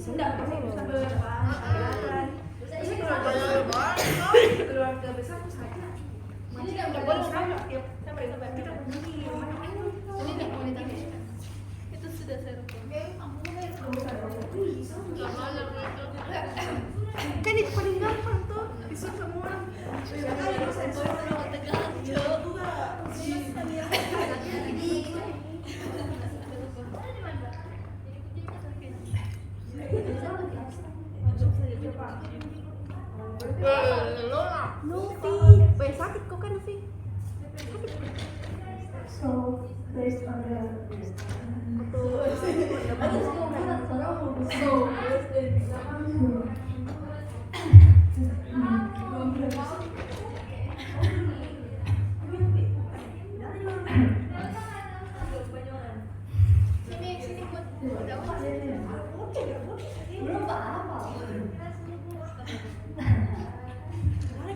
enggak sambil kelihatan. Terus keluarga besar tuh saja. Jadi nggak boleh sama tiap kita begini. Ini nggak mau ditanya. Itu sudah saya rekam. Kan itu paling gampang tuh disuruh semua orang. Novi, sakit kok kan Novi? So based on the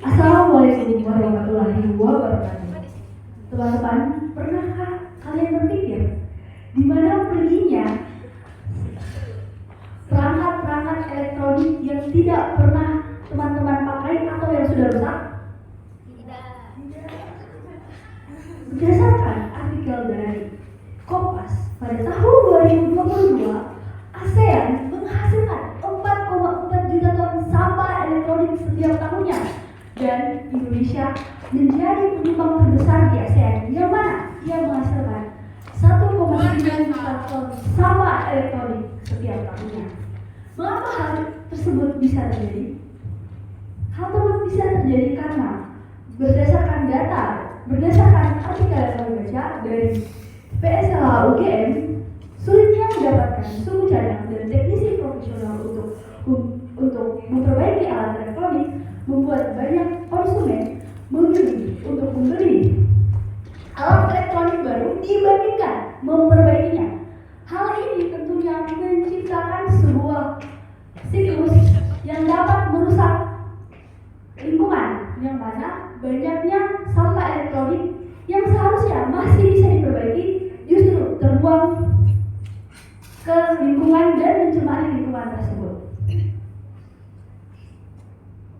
Assalamualaikum warahmatullahi wabarakatuh. Teman-teman, pernahkah kalian berpikir di mana perginya perangkat-perangkat elektronik yang tidak pernah teman-teman pakai atau yang sudah rusak? Berdasarkan artikel dari Kompas, pada tahun 2022, ASEAN menghasilkan 4,4 juta ton sampah elektronik setiap tahunnya, dan Indonesia menjadi penyumbang terbesar di ASEAN, yang mana ia menghasilkan 1,9 juta ton sampah elektronik setiap tahunnya. Mengapa hal tersebut bisa terjadi? Hal tersebut bisa terjadi karena berdasarkan artikel yang kami baca dari PSLH UGM, sulitnya mendapatkan suku cadang dan teknisi profesional untuk memperbaiki alat elektronik membuat banyak konsumen memilih untuk membeli alat elektronik baru dibandingkan memperbaikinya. Hal ini tentunya menciptakan sebuah siklus yang dapat merusak lingkungan, yang mana banyaknya sampah elektronik yang seharusnya masih bisa diperbaiki justru terbuang ke lingkungan dan mencemari lingkungan tersebut.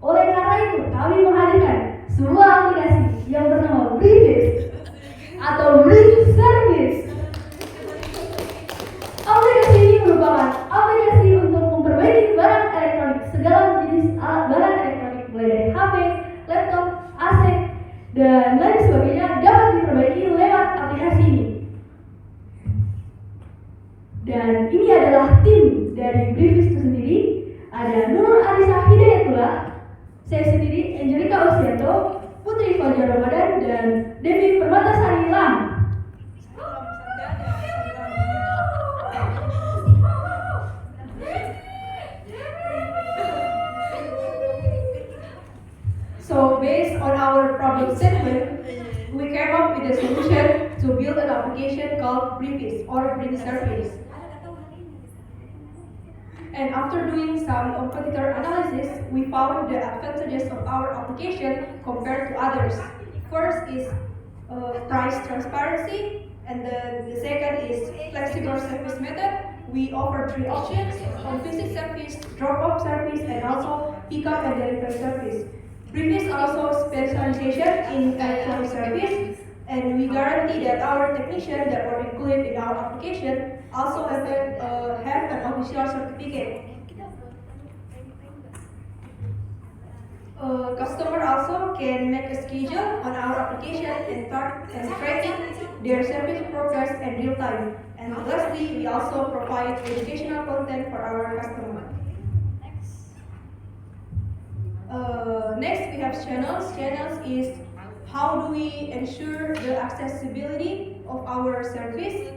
Oleh karena itu, kami menghadirkan sebuah aplikasi yang bernama Briefis atau Brief Service. Aplikasi ini merupakan aplikasi untuk memperbaiki barang elektronik, segala jenis alat barang elektronik mulai dari HP, laptop, AC, dan lain sebagainya dapat diperbaiki lewat aplikasi ini. Dan ini adalah tim dari Briefis itu sendiri. Ada Nurul Arisa Hidayatullah, saya sendiri, Angelika Osianto, Putri Fajar Ramadan, dan Devi Permatasari Lam. So based on our problem statement, we came up with a solution to build an application called Briefis or Brief Service. And after doing some competitor analysis, we found the advantages of our application compared to others. First is price transparency, and the second is flexible service method. We offer 3 options: on-visit service, drop-off service, and also pick-up and delivery service. Briefis also specialization in electronic service, and we guarantee that our technicians that were included in our application also have an official certificate. Customer also can make a schedule on our application and tracking their service progress in real time. And lastly, we also provide educational content for our customer. Next, we have channels. Channels is how do we ensure the accessibility of our service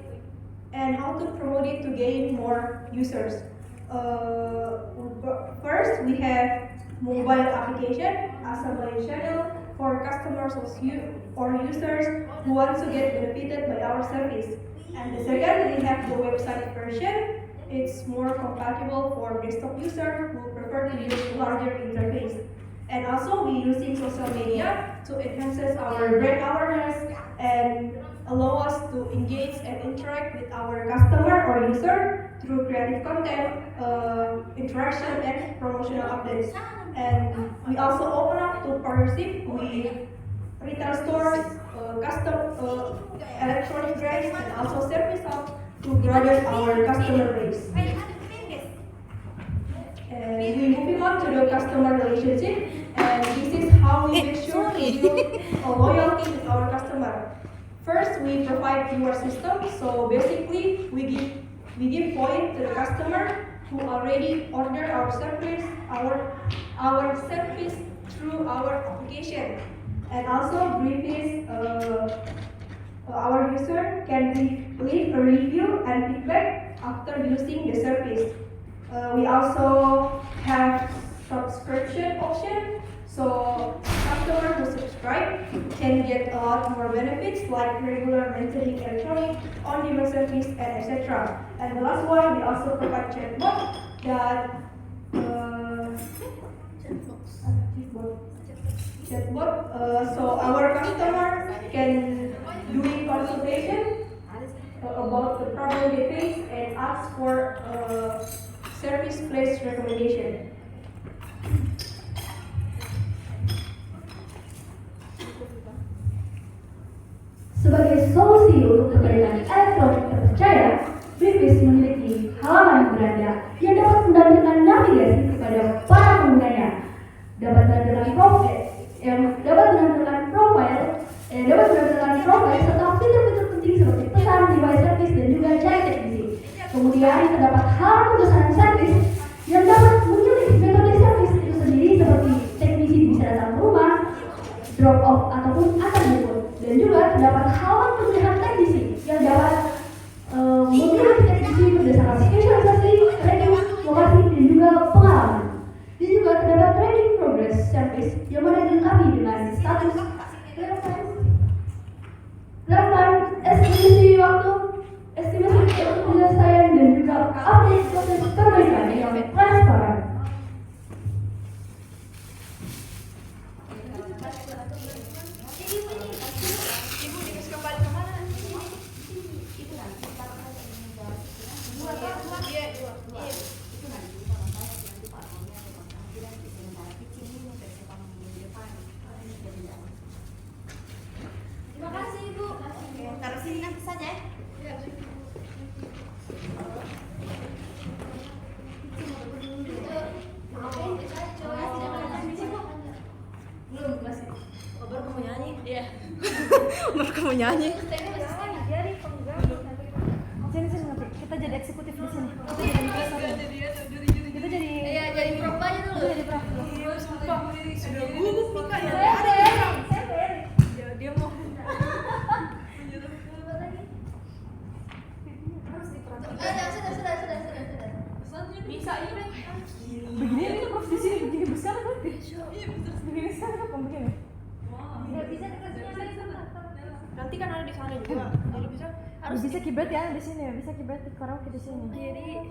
and how to promote it to gain more users. First, we have mobile application as a main channel for customers or users who want to get benefited by our service. And the second, we have the website version. It's more compatible for desktop users who prefer to use larger interface. And also, we using social media to enhance our brand awareness and allow us to engage and interact with our customer or user through creative content, interaction, and promotional updates. And we also open up to partnership with retail stores, electronic brands, and also service hubs to broaden our customer base. And we moving on to the customer relationship, and this is how we make sure to build a loyalty with our customer. First, we provide reward system. So basically, we give point to the customer who already ordered our service through our application, and also briefings. Our user can leave a review and feedback after using the service. We also have subscription option, so customers who subscribe can get a lot more benefits like regular maintaining electronic, on-demand service, and etc. And the last one, we also provide chatbot that so our customer can do consultation about the problem they face and ask for service place recommendation. Sebagai solusi untuk perbaikan elektronik terpercaya, Briefis memiliki halaman beranda yang dapat mendampingkan navigasi kepada para penggunanya, dapat menampilkan profil serta fitur-fitur penting seperti pesan, device service, dan juga chat teknisi. Kemudian terdapat halaman pemesanan servis yang dapat memilih metode servis itu sendiri seperti teknisi bisa datang ke rumah, drop off ataupun antar jemput. Dan juga terdapat halaman pemilihan teknisi yang dapat memilih teknisi berdasarkan spesialisasi, training, lokasi, dan juga pengalaman. Dan juga terdapat training progress service yang mana dilengkapi dengan status real time, estimasi waktu, estimasi penyelesaian, dan juga update proses perbaikan yang transparan. Terima kasih Ibu. Taruh sini nanti saja. Belum masih. Baru kamu nyanyi? Iya. Baru kamu nyanyi. Sini nanti kita jadi eksekutif di sini. Kita jadi Iya, jadi prof aja dulu. Jadi prof. Iya, sumpah. Sudah gugup Mika ya. Dia mau. Sudah. Bisa ini. Begini ini prof di sini begini besar berarti. Begini besar apa begini? Nggak bisa nanti kan ada di sana juga. Jadi bisa Harus bisa kiblat ya di sini, bisa kiblat di karaoke di sini. jadi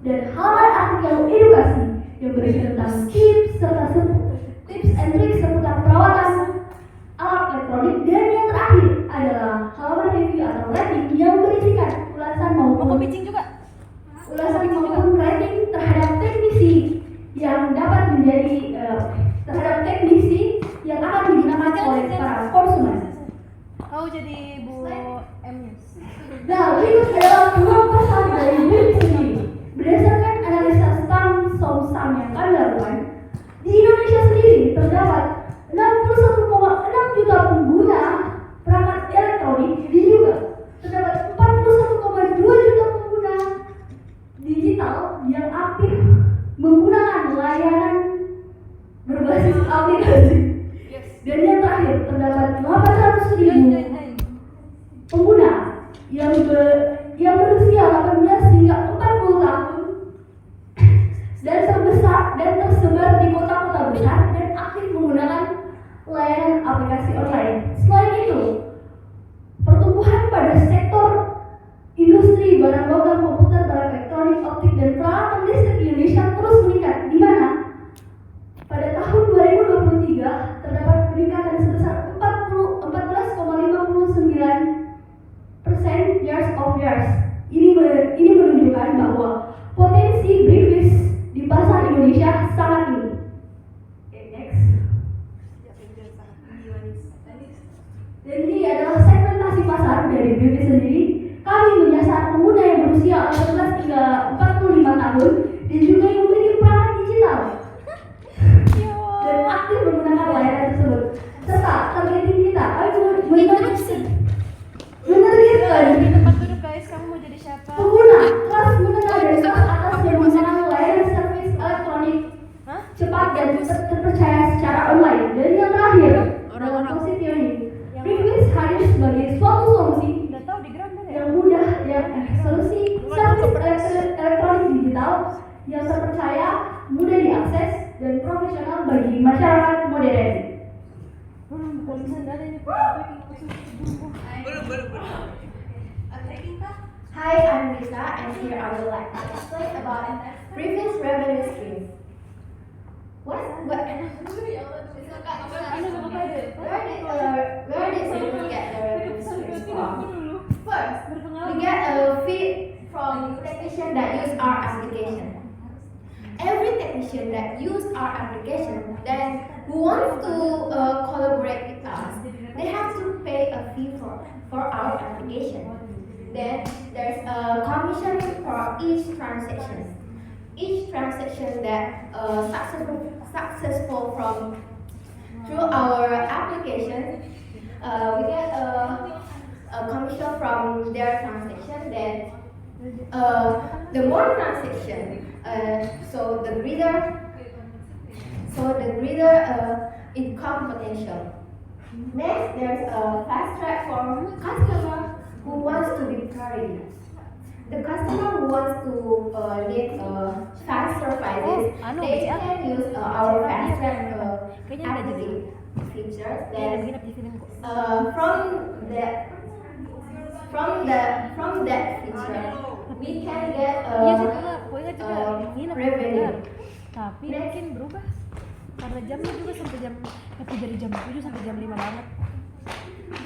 Dan halaman artikel edukasi yang berisi tentang tips and tricks seputar perawatan alat elektronik. Dan yang terakhir adalah halaman review atau rating yang berisikan ulasan maupun rating terhadap teknisi yang dapat menjadi terhadap teknisi yang akan digunakan oleh para konsumen. Kau jadi Bu M-nya. Nah, berikut adalah dua pasal dari Briefis sendiri. Berdasarkan analisa SAM yang kami lakukan, di Indonesia sendiri terdapat 61,6 juta pengguna perangkat elektronik, dan juga terdapat 41,2 juta pengguna digital yang aktif menggunakan layanan berbasis aplikasi. Dan yang terakhir terdapat 800.000 pengguna yang berusia 18 hingga 40 tahun dan tersebar di kota-kota besar dan aktif menggunakan layanan aplikasi online. Selain itu, pertumbuhan pada sektor industri barang logam, komputer, barang elektronik, optik, dan peralatan listrik di Indonesia terus meningkat, di mana pada tahun 2023 terdapat peningkatan sebesar 44% ini menunjukkan bahwa potensi briefis di pasar Indonesia sangat tinggi. Oke, next. Dan ini adalah segmentasi pasar dari briefis sendiri. Kami menyasar pengguna yang berusia 18 hingga 45 tahun dan juga yang memiliki perangkat digital dan aktif menggunakan layanan tersebut. Serta targeting kita, menargetkan Tempat duduk guys, kamu mau jadi siapa? pengguna kelas menengah dan kelas atas yang menggunakan layanan servis elektronik Hah? cepat dan terpercaya secara online. Dan yang terakhir, dalam Orang-orang. posisi ini, Briefis hadir sebagai suatu solusi Udah tahu di ground ya? yang mudah, solusi servis elektronik digital yang terpercaya, mudah diakses, dan profesional bagi masyarakat modern. Bukan sandal ini. Hi, I'm Lisa, and here I would like to explain about previous revenue streams. What? Where did people get their revenue streams from? First, we get a fee from technicians that use our application. Every technician that use our application, then who wants to collaborate with us, they have to pay a fee for our application. Then there's a commission for each transaction. Each transaction that successful from through our application, we get a commission from their transaction. Then the more transaction, so the greater income potential. Next, there's a fast track for customer who wants to be priority. The customer who wants to need fast services, they can use our fast track application features. Then from that feature, we can get Iya juga, pokoknya juga nginep revenue. Tapi mungkin berubah karena jamnya juga dari jam 7 sampai jam 5 banget.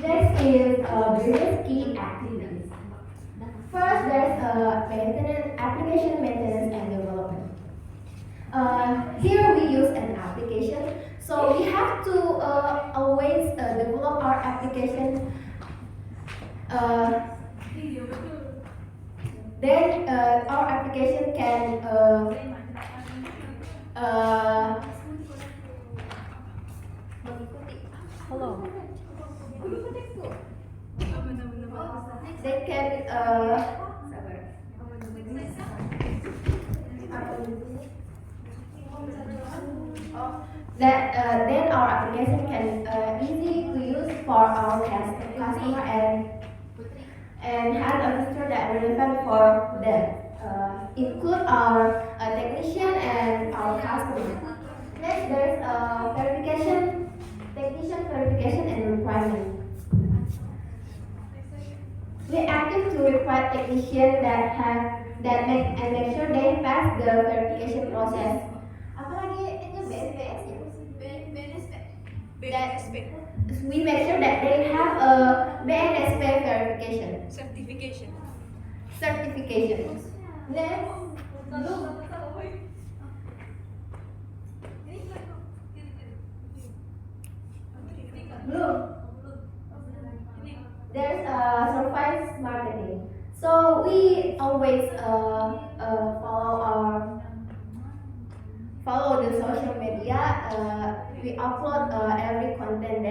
Next is business key activities. First, there's application maintenance and development. Here we use an application, so we have to always develop our application. Then our application can Halo. they can then our application can easy to use for our customer and have a feature that relevant for them. Include our technician and our customer. Next, there's technician verification and requirement. We active to require technician that make sure they pass the verification process. Apalagi itu BSPS ya? BNSP. We make sure that they have a BNSP verification. Certification. Next, there's surface marketing. So we always follow the social media. We upload every content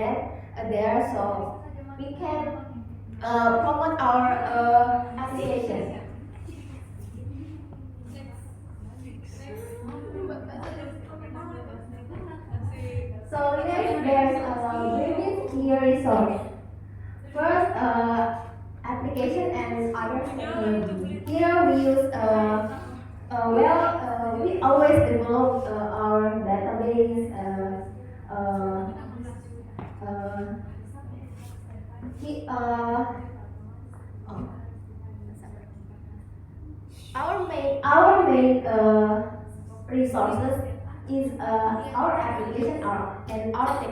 there, so we can promote our application. So next, there's previous key resource. First, application and other technology. Here we use we always develop our database. Our main resources is our application and our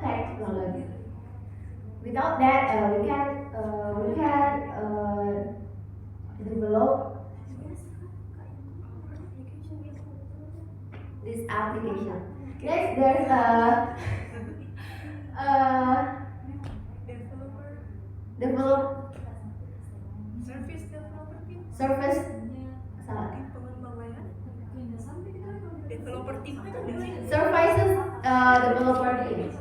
technology. Without that, we can Service developer team. service salah. Pengembang layanan. Developer team itu dari sini. Services developer team.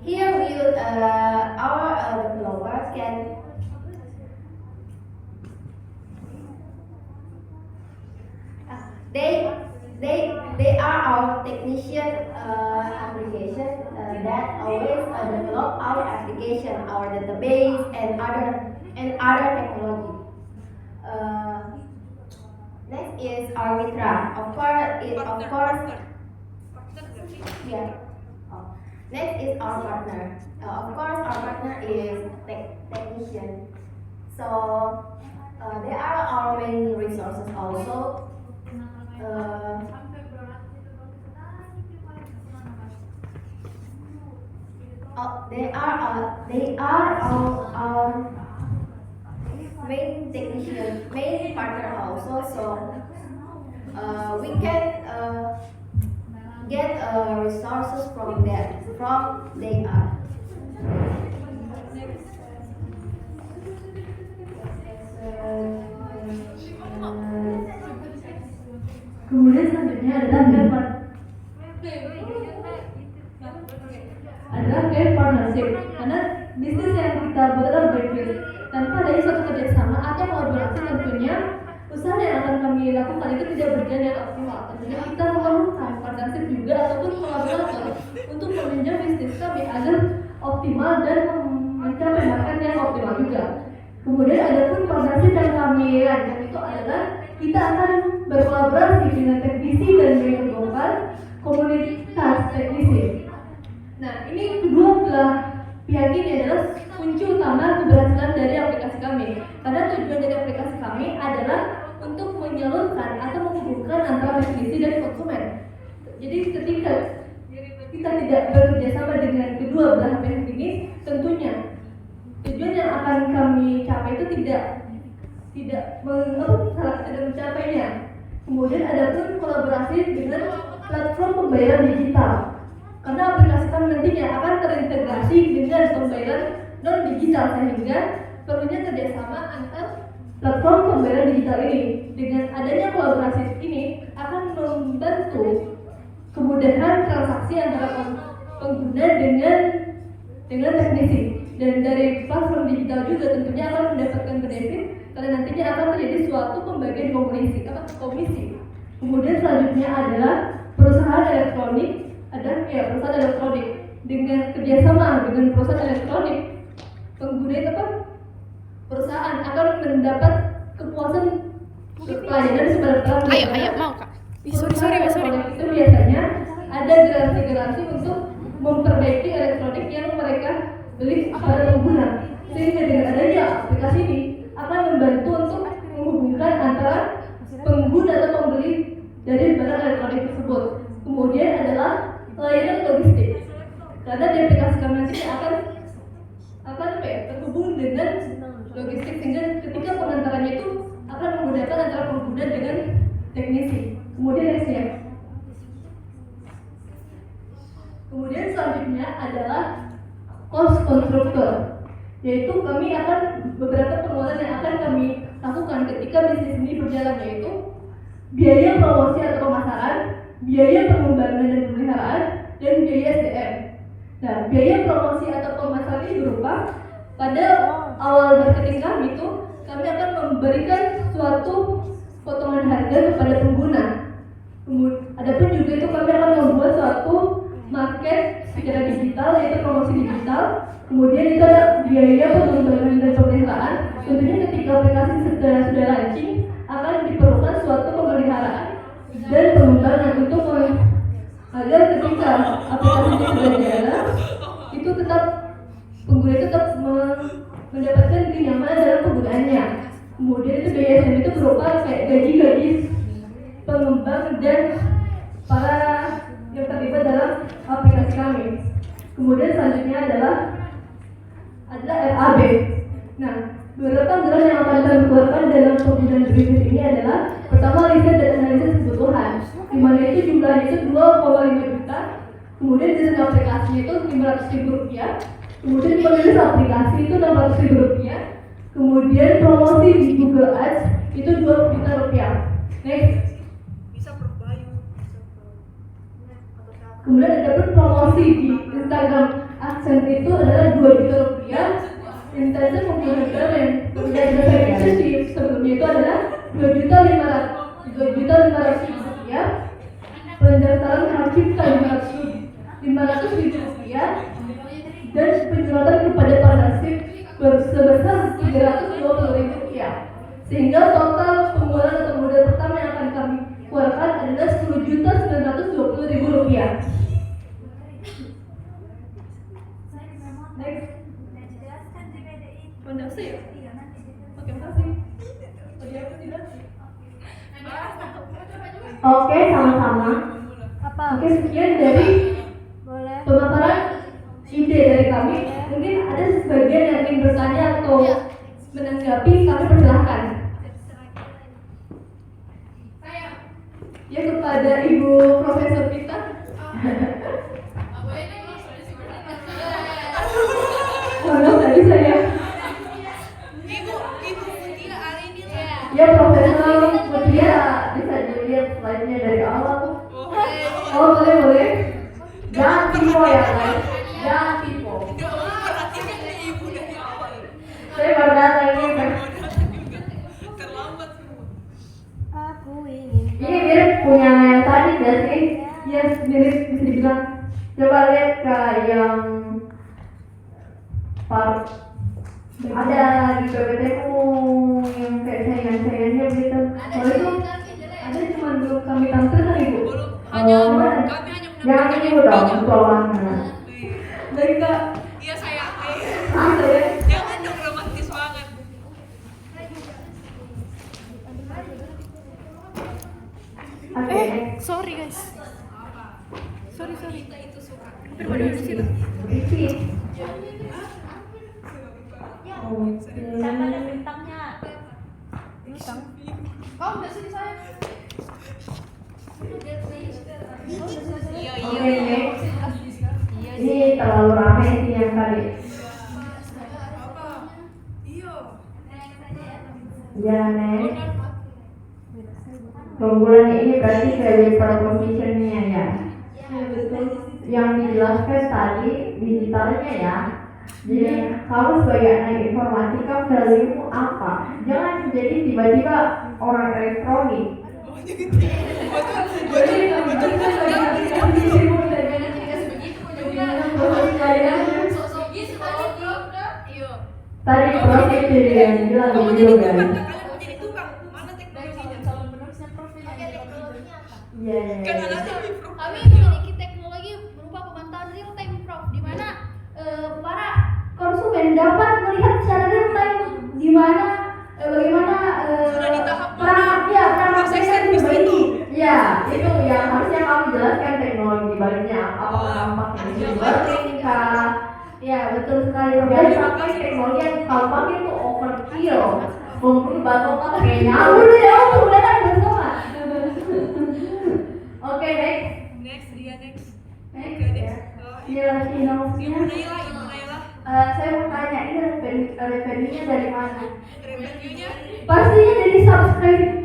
Here we our developers can they are our technician application that always develop our application, our database and other technology. Next is our mitra. Of course, yeah. Oh. Next is our partner. Of course, our partner is technician. So they are our main resources also. They are our main technician, main partner also. So we can get resources from them, from they are. Kemudian selanjutnya adalah care partnership, karena bisnis yang kita buat adalah berpikir tanpa adanya suatu kerjasama atau kolaborasi, tentunya usaha yang akan kami lakukan itu tidak berjalan dengan optimal. Tentunya kita memerlukan partnership juga ataupun kolaborator untuk menunjang bisnis kami agar optimal dan mencapai market yang optimal juga. Kemudian ada pun partnership yang kami rancang itu adalah kita akan berkolaborasi dengan teknisi dan mengembangkan komunitas teknisi. Nah, ini kedua belah pihak ini adalah kunci utama keberhasilan dari aplikasi kami. Karena tujuan dari aplikasi kami adalah untuk menyalurkan atau menghubungkan antara teknisi dan konsumen. Jadi ketika kita tidak bekerja sama dengan kedua belah pihak ini, tentunya tujuan yang akan kami capai itu tidak mencapainya. Kemudian ada pun kolaborasi dengan platform pembayaran digital. Karena aplikasi kami nantinya akan terintegrasi dengan pembayaran non digital, sehingga perlunya kerjasama antar platform pembayaran digital ini. Dengan adanya kolaborasi ini akan membantu kemudahan transaksi antara pengguna dengan teknisi. Dan dari platform digital juga tentunya akan mendapatkan benefit karena nantinya akan terjadi suatu pembagian komisi. Kemudian selanjutnya adalah perusahaan elektronik. Perusahaan elektronik dengan kerjasama dengan perusahaan elektronik, pengguna itu perusahaan akan mendapat kepuasan pelayanan sebenarnya. Ayo mau kak. Sorry. Itu biasanya ada garansi untuk memperbaiki elektronik yang mereka beli pada pengguna. Sehingga dengan adanya aplikasi ini akan membantu untuk menghubungkan antara pengguna atau pembeli dari barang elektronik tersebut. Kemudian adalah layanan logistik, karena di aplikasi kami nanti akan terhubung dengan logistik, sehingga ketika pengantarannya itu akan menggunakan antara pengguna dengan teknisi. Kemudian selanjutnya adalah cost konstruktor, yaitu kami akan beberapa pengeluaran yang akan kami lakukan ketika bisnis ini berjalan, yaitu biaya promosi atau pemasaran, biaya pengembangan dan pemeliharaan, dan biaya SDM. Nah, biaya promosi atau pemasaran ini berupa pada awal marketing kami itu kami akan memberikan suatu potongan harga kepada pengguna. Adapun juga itu kami akan membuat suatu market secara digital, yaitu promosi digital. Kemudian itu ada biaya pengembangan dan pemeliharaan. Tentunya ketika aplikasi sudah launching akan diperlukan suatu pemeliharaan dan pengembangan untuk agar ketika aplikasi itu sudah jalan, itu tetap pengguna itu tetap mendapatkan kenyamanan dalam penggunaannya. Kemudian itu biaya SDM itu berupa kayak gaji pengembang dan para yang terlibat dalam aplikasi kami. Kemudian selanjutnya adalah RAB. Nah, beberapa anggaran yang akan kami keluarkan dalam penggunaan bisnis ini adalah pertama riset dan analisis kebutuhan, di mana itu jumlahnya itu 2,5 juta. Kemudian desain aplikasinya itu 500.000 rupiah. Kemudian penulis aplikasi itu 600.000 rupiah. Kemudian promosi di Google Ads itu 20 juta rupiah. Next. Bisa Probayu, bisa atau siapa? Kemudian ada pun promosi di Instagram AdSense itu adalah 2 juta rupiah. Intention menggunakan yang relationship sebelumnya itu adalah 2.500.000 rupiah. Pendaftaran hak cipta 500.000 rupiah. Dan penjualan kepada partnership sebesar 320.000 rupiah. Sehingga total pengeluaran atau modal pertama yang akan kami keluarkan adalah 10.920.000 rupiah. Next. Fondasi ya? Oke, makasih. Oke, sama-sama. Apa? Oke, sekian dari Boleh. pemaparan ide dari kami. Mungkin ada sebagian yang ingin bertanya atau menanggapi, kami persilahkan. Ya, kepada Ibu Profesor Pita. Mohon tadi saya. Ibu Mutia hari ini lah. Ya, Profesor Mutia, bisa dilihat slide-nya dari awal. Oh, boleh. Jangan tipu ya, guys. Jangan tipu. Perhatikan ibu dari awal. Saya baru datang ini, kan. Terlambat semua. Aku ingin. Ini mirip punya yang tadi gak sih? Yes, mirip bisa dibilang. Coba lihat ke yang part ada di PPT-ku yang kayak saingan-saingannya begitu. Kalau itu ada cuma belum kami tampilkan Ibu. Belum, mana? kami hanya Jangan ini dong, soalnya. Dari Kak, Iya saya. saya. Jangan dong romantis banget. Oke. Sorry guys. Sorry. Isi. Siapa ada bintangnya? Bintang. Kau udah sini saya. Iya Oke, next. Ini terlalu ramai sih yang tadi. Apa? Iya. Ya, next. Keunggulan ini berarti value proposition-nya ya. Yang dijelaskan tadi digitalnya ya. Jadi kamu sebagai anak informatika value-mu apa? Jangan jadi tiba-tiba orang elektronik. Jadi tadi proses jadi yang bilang video kan. Kalian mau jadi tukang, mana teknologinya? Iya. Kan alatnya Prof. Kami memiliki teknologi berupa pemantauan real time Prof, di mana para Konsumen dapat melihat secara real time di mana bagaimana Sudah di tahap proses servis itu. Ya, itu yang harusnya kamu jelaskan teknologi baliknya apakah nampaknya di learning kah? Ya, betul sekali. Dan pakai teknologi yang kalau pakai itu overkill. Mungkin batok pakai nyawur ya, udah kan bersama. Oke, next. Next. Next. Oke, next. Iya, Ibu Naila. saya mau tanya, ini revenue-nya dari mana? Revenue-nya Pastinya dari subscribe.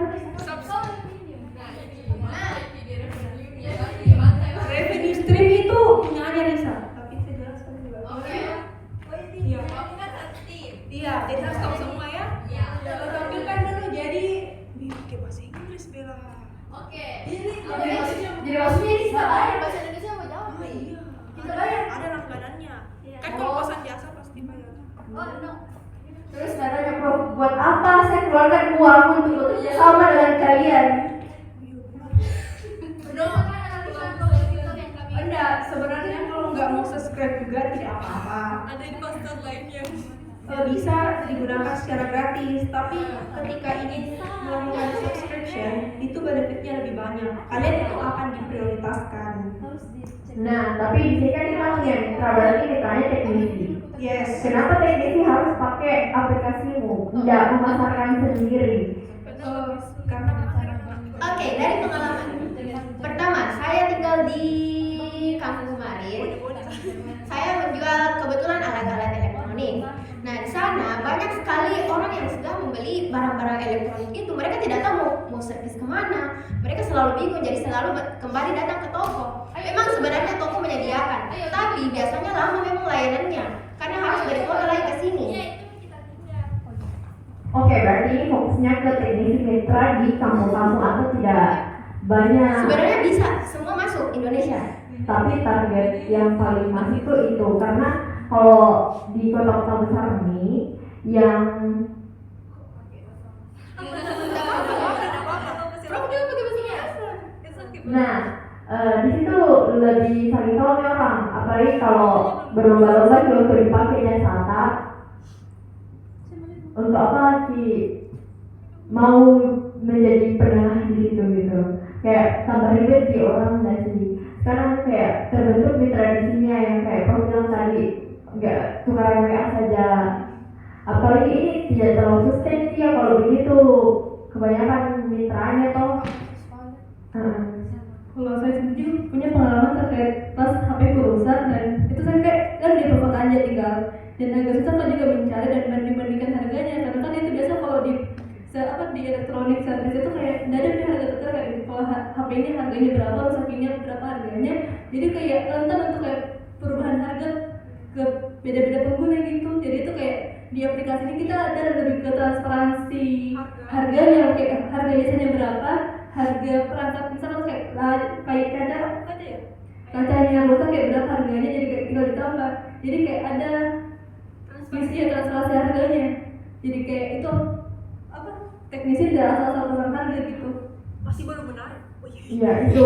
Revenue stream itu punyanya Risa, tapi saya jelaskan juga. Iya. Iya, jadi harus tahu semua ya. Kalau tampilkan dulu, jadi pakai bahasa Inggris Bella. Jadi maksudnya ini salah. bahasa Indonesia mau jawab. Iya. Kita bayar. Ada langganannya. Kan kalau kosan biasa pasti bayar. Oh no. Terus katanya, Prof, buat apa saya keluarkan uang untuk bekerja sama dengan kalian? Enggak, sebenarnya kalau nggak mau subscribe juga tidak apa-apa. ada investor lainnya. Bisa digunakan secara gratis, tapi ketika ingin melakukan subscription itu benefitnya lebih banyak. Kalian itu akan diprioritaskan. Nah, tapi di sini kan kita punya mitra, berarti mitranya teknisi. Yes. Kenapa teknisi harus pakai aplikasimu, tidak memasarkan sendiri? Karena Oke, dari pengalaman. Pertama, saya tinggal di kampus kemarin. Saya menjual kebetulan alat-alat elektronik. Nah, di sana banyak sekali orang yang sudah membeli barang-barang elektronik itu. Mereka tidak tahu mau servis kemana. Mereka selalu bingung, jadi selalu kembali datang ke toko. Memang sebenarnya toko menyediakan, tapi biasanya lama memang layanannya, karena harus dari kota lain ke sini. Oke, berarti ini fokusnya ke teknisi mitra di kampung-kampung atau tidak banyak. Sebenarnya bisa semua masuk Indonesia. Tapi target yang paling masuk itu karena kalau di kota-kota besar ini yang di situ lebih saling tahu nih orang, apalagi kalau berlomba-lomba juga untuk dipakai jasa atap. Untuk apa sih mau menjadi penengah di situ gitu? Kayak tambah ribet sih orang nggak sih? Sekarang kayak terbentuk di tradisinya yang kayak Prof bilang tadi, nggak tukaran WA saja. Apalagi ini tidak terlalu sustain sih ya kalau begitu. Kebanyakan mitranya toh. Kalau saya sendiri punya pengalaman terkait pas HP ku rusak dan itu saya kayak kan di perkotaan aja tinggal dan agak susah kan juga mencari dan banding-bandingkan harganya karena kan itu biasa kalau di di elektronik service itu kayak tidak ada harga tetap kayak kalau HP ini harganya berapa, rusak ini berapa harganya, jadi kayak rentan untuk kayak perubahan harga ke beda-beda pengguna gitu. Jadi itu kayak di aplikasi ini kita ada lebih ke transparansi harganya, kayak harga jasanya berapa, harga perangkat misalkan kayak kaca ya, kacanya rusak kayak berapa harganya, jadi kayak tinggal ditambah, jadi kayak ada transparansi harganya, jadi kayak itu apa teknisi tidak asal-asal pasang harga gitu. Masih belum benar. Iya itu.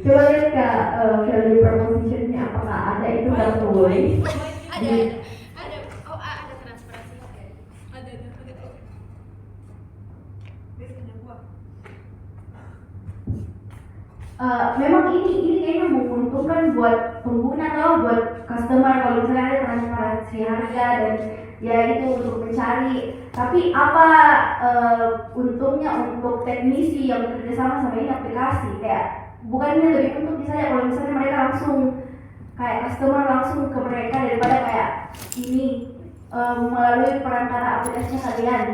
Coba lihat kak value propositionnya apakah ada itu tertulis. Ada transparansi. Ada. Biasanya gua. Memang ini kayaknya menguntungkan buat pengguna atau buat customer kalau misalnya ada transparansi harga dan ya itu untuk mencari. Tapi apa untungnya untuk teknisi yang bekerjasama sama ini aplikasi? Kayak bukannya lebih untung misalnya kalau misalnya mereka langsung kayak customer langsung ke mereka daripada kayak ini melalui perantara aplikasinya kalian.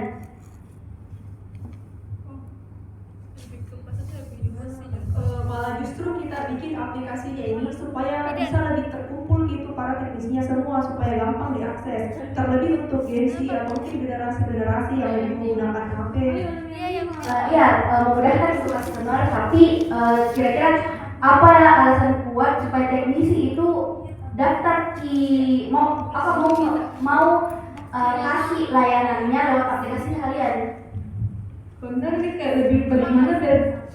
Malah justru kita bikin aplikasinya ini supaya bisa lebih terkumpul gitu para teknisinya semua supaya gampang diakses, terlebih untuk Gen Z atau mungkin generasi yang lebih menggunakan HP. Memudahkan untuk customer, tapi kira-kira apa alasan kuat supaya teknisi itu daftar mau kasih layanannya lewat aplikasinya kalian? Benar nih kayak lebih bagaimana dan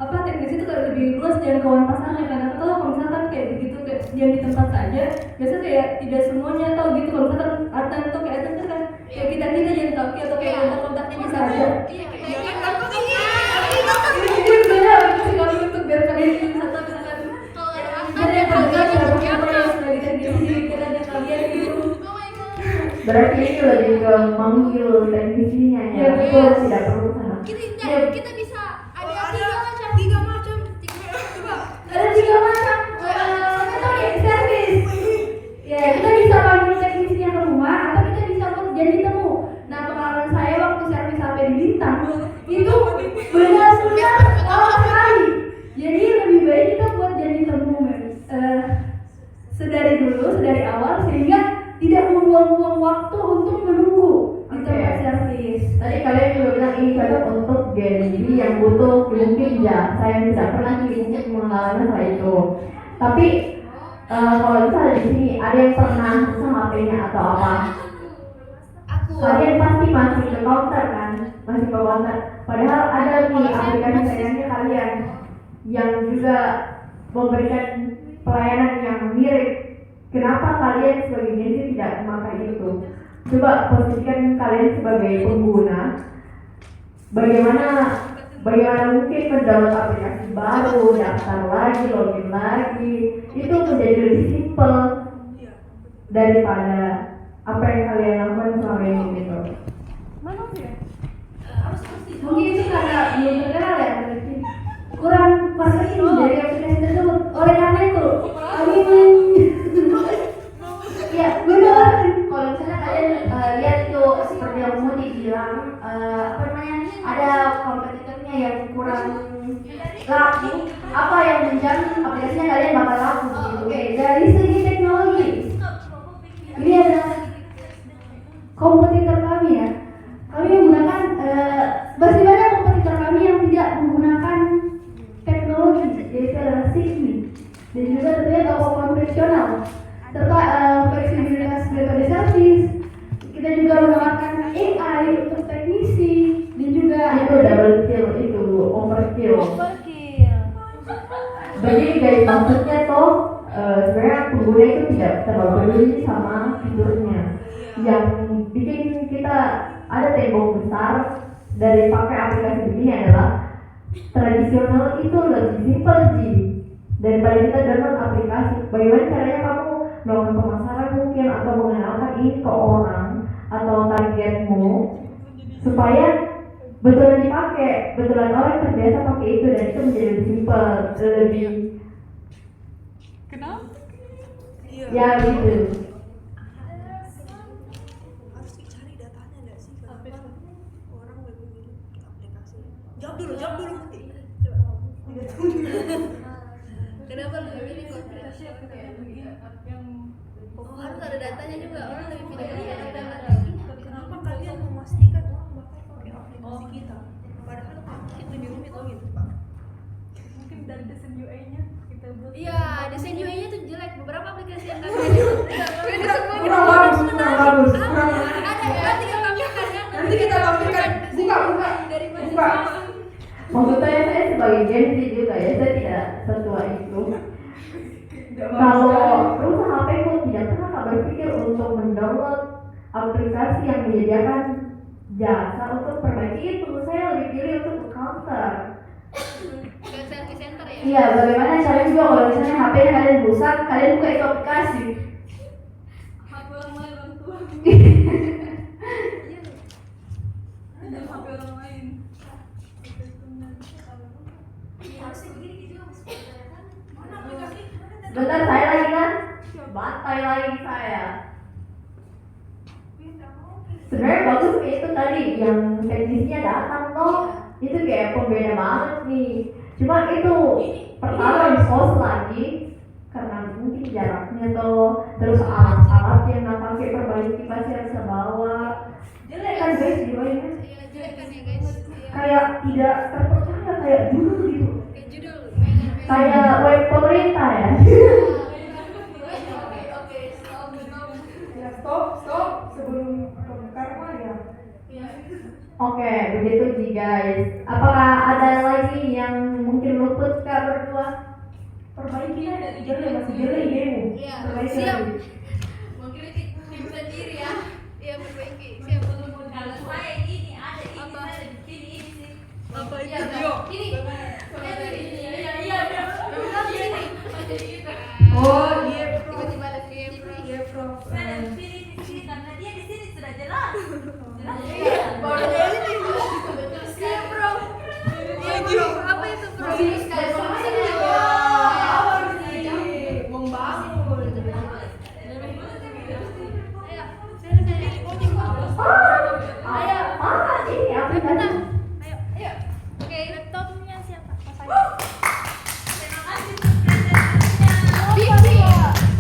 teknisi itu kayak lebih luas jangkauan pasarnya, karena kalau misalkan kayak begitu kayak dia di tempat saja biasa kayak tidak semuanya tahu gitu. Kalau misalkan Atan atau kayak Atan kan kayak kita yang tahu atau kayak kontak-kontaknya bisa aja. Ini benar sih kalau untuk biar kalian bisa tahu misalkan ada yang sebagai teknisi kita ada kalian gitu. Berarti ini lebih ke manggil teknisinya ya, itu tidak perlu sana. Kita bisa ada tiga macam. Coba. Ada 3 macam service. Ya, kita bisa panggil teknisinya ke rumah atau kita bisa buat janji temu. Nah, pengalaman saya waktu servis HP di Bintang itu benar-benar lama sekali. Jadi lebih baik kita buat janji temu sedari awal sehingga tidak membuang-buang waktu untuk menunggu di tempat servis. Tadi kalian juga bilang ini cocok untuk Gen Z yang butuh mungkin ya, saya tidak pernah mungkin mengalami hal itu. Tapi kalau misalnya di sini ada yang pernah sama HP-nya atau apa? Kalian pasti masih ke counter kan? Masih ke counter. Padahal ada nih aplikasi lainnya kalian yang juga memberikan pelayanan yang mirip. Kenapa kalian sebagai Gen Z tidak memakai itu? Coba posisikan kalian sebagai pengguna. Bagaimana mungkin mendownload aplikasi baru, daftar lagi, login lagi, itu menjadi lebih simpel daripada apa yang kalian lakukan selama ini gitu. Mungkin itu karena belum terkenal ya, kurang pas ini dari aplikasi tersebut. Oleh karena itu kompetitor kami ya. Kami menggunakan masih banyak kompetitor kami yang tidak menggunakan teknologi, yaitu adalah Zigbee dan juga tentunya toko konvensional serta fleksibilitas metode service. Kita juga menawarkan AI untuk teknisi dan juga Itu double kill, itu overkill. Overkill. Jadi guys, maksudnya tuh sebenarnya pengguna itu tidak terlalu peduli sama fiturnya. Yang bikin kita ada tembok besar dari pakai aplikasi begini adalah tradisional itu lebih simpel sih daripada kita download aplikasi. Bagaimana caranya kamu melakukan pemasaran mungkin atau mengenalkan ini ke orang atau targetmu supaya betulan dipakai, betulan orang terbiasa pakai itu dan itu menjadi lebih simpel, lebih Kenapa? Iya. ya gitu. Harus dicari datanya nggak sih? Kenapa orang memilih aplikasi? Jawab dulu nanti. Kenapa lu pilih aplikasi yang harus ada datanya juga, orang lebih pilih kenapa kalian memastikan orang bakal pakai aplikasi kita? Padahal kita di rumit gitu pak. Mungkin dari desain UI-nya kita buat. Iya, desain UI-nya tuh jelek. Beberapa aplikasi yang kami Kurang bagus, kurang bagus, kurang. ada tinggal tampilkan ya. Nanti kita tampilkan. Buka. Dari Buka. Maksud saya sebagai Gen Z juga ya, saya tidak setua itu. Kalau perusahaan HP ku tidak pernah berpikir untuk mendownload aplikasi yang menyediakan jasa untuk perbaiki itu, saya lebih pilih untuk ke counter. Ke service center ya. iya, bagaimana caranya juga kalau misalnya HP kalian rusak, kalian buka itu aplikasi. HP orang lain orang tua. Pinjam HP orang lain. Harusnya begini juga Mas. Mana aplikasi? Bentar saya lagi kan, batai lagi saya. Sebenarnya bagus itu tadi yang teknisnya datang toh, itu kayak pembeda banget nih. Cuma itu pertama disos lagi karena mungkin jaraknya toh, terus alat-alat yang nggak pakai perbaiki pasti harus bawa. Jelek kan guys dibayarnya. Iya, jelek kan ya guys. Iya. Kayak tidak terpercaya kayak dulu gitu. Kayak judul. Kayak web pemerintah ya. Oke, stop. Ya stop sebelum karma ya. Oke, begitu sih guys. Apakah ada lagi yang mungkin luput kak berdua? Perbaiki dari jelek masih jelek idemu. Iya, Perbaiki siap. lagi. Mengkritik tim sendiri ya. Iya, perbaiki. Siap. Apa itu Iya, video? Ini. Oh iya bro. Tiba-tiba ada game. Iya bro. Baru dari ini. Siap, Bro. Iya, Bro. Apa itu, Bro? Membangun. Ayo, ini aplikasi. Ayo. Oke, laptopnya